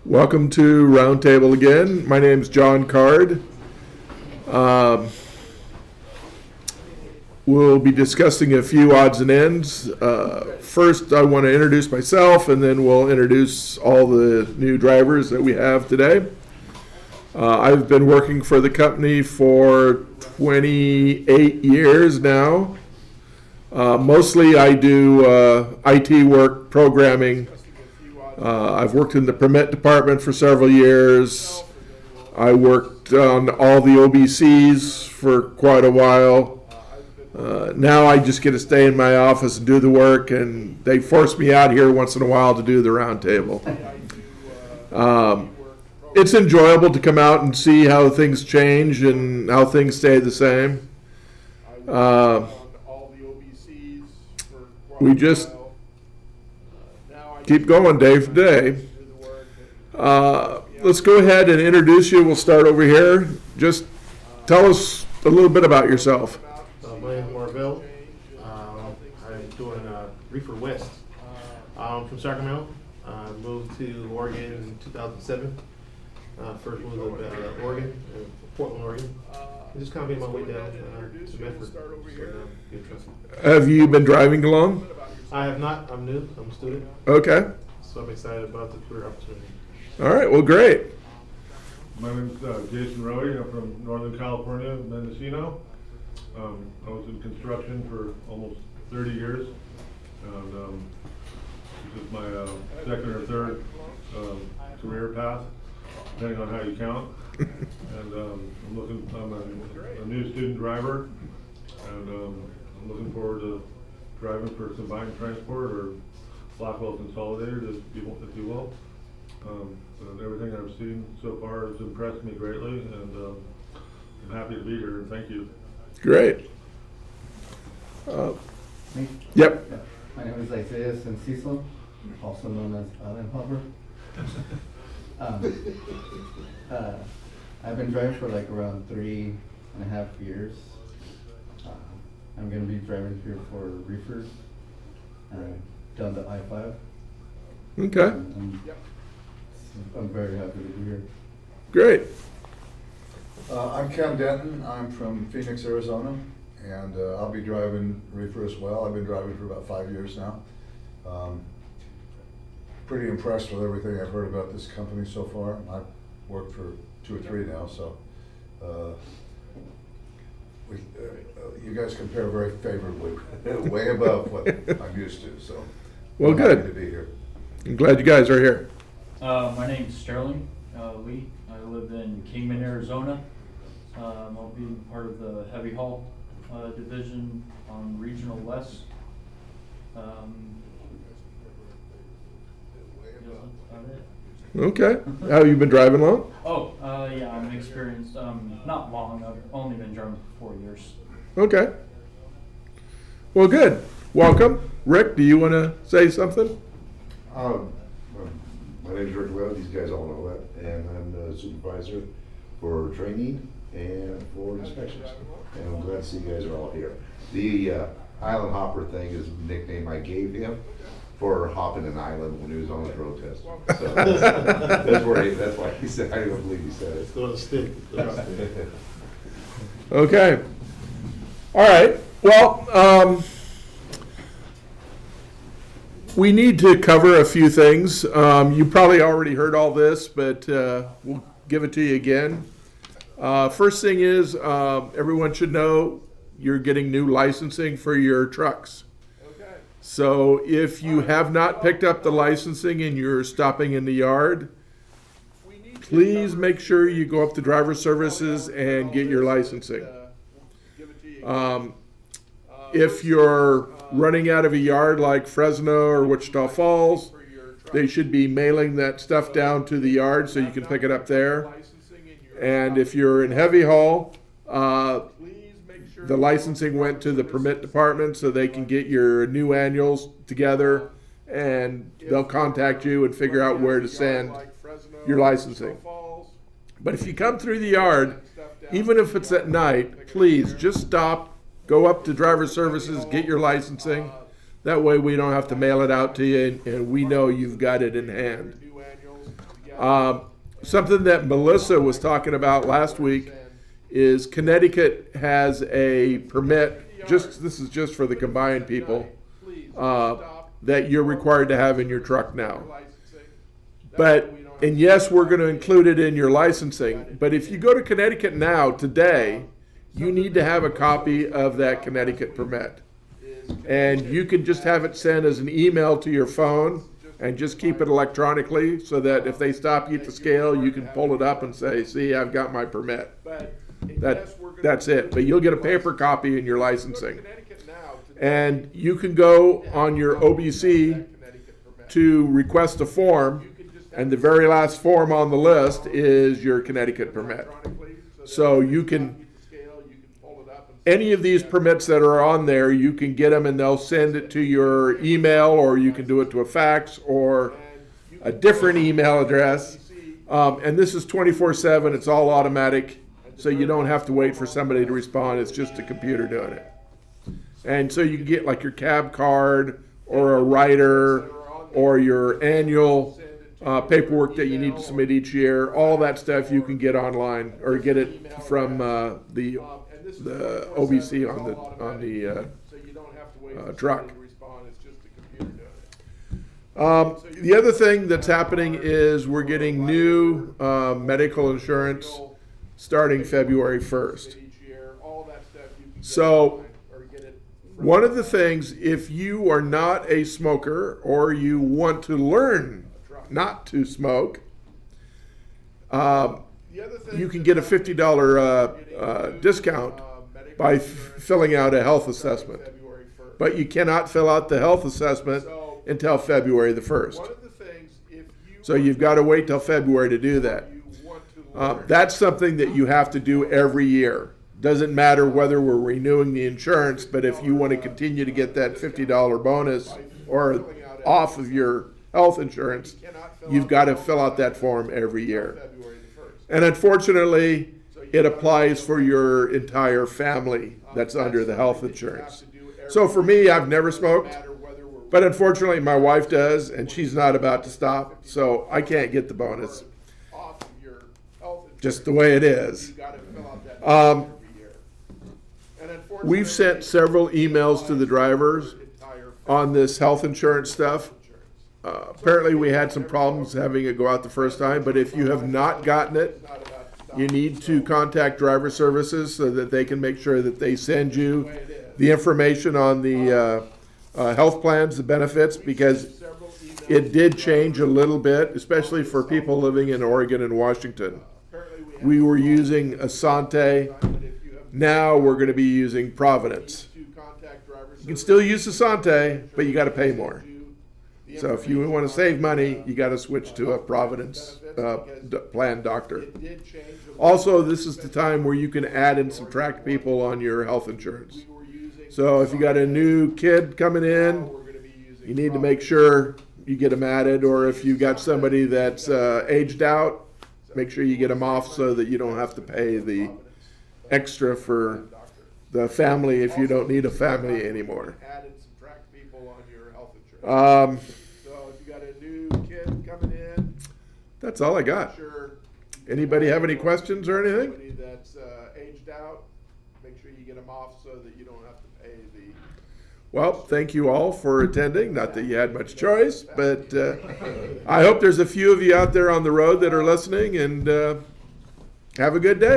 Welcome to Roundtable again. My name is Jon Card. We'll be discussing a few odds and ends. First, I want to introduce myself, and then we'll introduce all the new drivers that we have today. I've been working for the company for 28 years now. Mostly I do IT work, programming. I've worked in the permit department for several years. I worked on all the OBCs for quite a while. Now I just get to stay in my office and do the work, and they force me out here once in a while to do the roundtable. It's enjoyable to come out and see how things change and how things stay the same. We just keep going day for day. Let's go ahead and introduce you. We'll start over here. Just tell us a little bit about yourself. My name is Marvell. I'm doing Reefer West. I'm from Sacramento. I moved to Oregon in 2007. First moved to Oregon, Portland, Oregon. Just kind of made my way down to Medford. Have you been driving long? I have not. I'm new. I'm a student. Okay. So I'm excited about the career opportunity. All right. Well, great. My name is Jason Rowe. I'm from Northern California, Mendocino. I was in construction for almost 30 years. And this is my second or third career path, depending on how you count. And I'm a new student driver, and I'm looking forward to driving for combined transport or Blackwell Consolidated, if you will. But everything I've seen so far has impressed me greatly, and I'm happy to be here, and thank you. Great. Me? Yep. My name is Isaiah Cecil, also known as Island Hopper. I've been driving for like around 3.5 years. I'm going to be driving here for reefers down the I-5. Okay. I'm very happy to be here. Great. I'm Ken Denton. I'm from Phoenix, Arizona, and I'll be driving reefer as well. I've been driving for about 5 years now. Pretty impressed with everything I've heard about this company so far. I've worked for 2 or 3 now, so you guys compare very favorably, way above what I'm used to. So, Well, I'm good. happy to be here. I'm glad you guys are here. My name's Sterling Lee. I live in Kingman, Arizona. I'll be part of the heavy haul division on Regional West. Okay. How have you been driving long? Yeah, I'm experienced. Not long. I've only been driving for 4 years. Okay. Well, good. Welcome. Rick, do you want to say something? My name is Rick Lowe. These guys all know that, and I'm the supervisor for training and for inspections. And I'm glad to see you guys are all here. The Island Hopper thing is a nickname I gave him for hopping an island when he was on his road test. So that's why he said. I don't believe he said it. It's going to stick. Okay. All right. Well, we need to cover a few things. You probably already heard all this, but we'll give it to you again. First thing is, everyone should know you're getting new licensing for your trucks. So if you have not picked up the licensing and you're stopping in the yard, please make sure you go up to driver services and get your licensing. If you're running out of a yard like Fresno or Wichita Falls, they should be mailing that stuff down to the yard so you can pick it up there. And if you're in heavy haul, the licensing went to the permit department so they can get your new annuals together, and they'll contact you and figure out where to send your licensing. But if you come through the yard, even if it's at night, please just stop, go up to driver services, get your licensing. That way we don't have to mail it out to you, and we know you've got it in hand. Something that Melissa was talking about last week is Connecticut has a permit, this is just for the combined people, that you're required to have in your truck now. And yes, we're going to include it in your licensing, but if you go to Connecticut now, today, you need to have a copy of that Connecticut permit. And you can just have it sent as an email to your phone and just keep it electronically so that if they stop you at the scale, you can pull it up and say, see, I've got my permit. That's it. But you'll get a paper copy in your licensing. And you can go on your OBC to request a form, and the very last form on the list is your Connecticut permit. So you can, any of these permits that are on there, you can get them and they'll send it to your email, or you can do it to a fax or a different email address. And this is 24/7, it's all automatic, so you don't have to wait for somebody to respond, it's just a computer doing it. And so you can get like your cab card or a rider or your annual paperwork that you need to submit each year. All that stuff you can get online or get it from the OBC on the truck. The other thing that's happening is we're getting new medical insurance starting February 1st. So one of the things, if you are not a smoker or you want to learn not to smoke, you can get a $50 discount by filling out a health assessment. But you cannot fill out the health assessment until February the 1st. So you've got to wait till February to do that. That's something that you have to do every year. Doesn't matter whether we're renewing the insurance, but if you want to continue to get that $50 bonus or off of your health insurance, you've got to fill out that form every year. And unfortunately, it applies for your entire family that's under the health insurance. So for me, I've never smoked, but unfortunately my wife does, and she's not about to stop, so I can't get the bonus. Just the way it is. We've sent several emails to the drivers on this health insurance stuff. Apparently we had some problems having it go out the first time, but if you have not gotten it, you need to contact driver services so that they can make sure that they send you the information on the health plans, the benefits, because it did change a little bit, especially for people living in Oregon and Washington. We were using Asante. Now we're going to be using Providence. You can still use Asante, but you got to pay more. So if you want to save money, you got to switch to a Providence plan doctor. Also, this is the time where you can add and subtract people on your health insurance. So if you got a new kid coming in, you need to make sure you get them added, or if you got somebody that's aged out, make sure you get them off so that you don't have to pay the extra for the family if you don't need a family anymore. That's all I got. Anybody have any questions or anything? Well, thank you all for attending. Not that you had much choice, but I hope there's a few of you out there on the road that are listening, and have a good day.